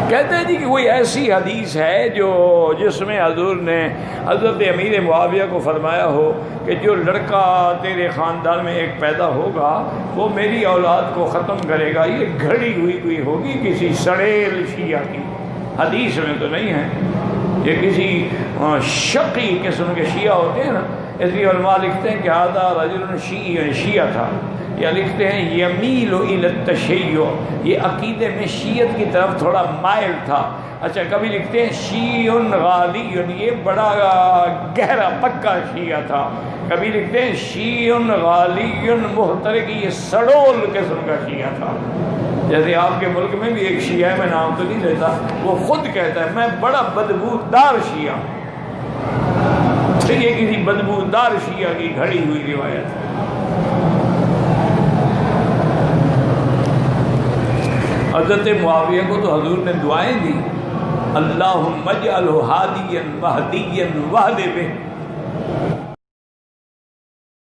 کہتے ہیں جی کہ کوئی ایسی حدیث ہے جس میں حضور نے حضرت امیر معاویہ کو فرمایا ہو کہ جو لڑکا تیرے خاندان میں ایک پیدا ہوگا وہ میری اولاد کو ختم کرے گا، یہ گھڑی ہوئی کوئی ہوگی کسی سڑیل شیعہ کی، حدیث میں تو نہیں ہے، یہ کسی شقی قسم کے شیعہ ہوتے ہیں نا، اس لیے علماء لکھتے ہیں کہ ہذا رجل شیعہ تھا، یا لکھتے ہیں یمیل الی التشیع، یہ عقیدے میں شیعت کی طرف تھوڑا مائل تھا۔ اچھا کبھی لکھتے ہیں شیع غالی، یہ بڑا گہرا پکا شیعہ تھا، کبھی لکھتے ہیں شیع غالی محترق، یہ سڑول قسم کا شیعہ تھا۔ جیسے آپ کے ملک میں بھی ایک شیعہ ہے، میں نام تو نہیں لیتا، وہ خود کہتا ہے میں بڑا بدبودار شیعہ، یہ کسی بدبودار شیعہ کی گھڑی ہوئی روایت ہے۔ حضرت معاویہ کو تو حضور نے دعائیں دی، اللہم اجعلہ ہادیا مہدیا واہد بہ،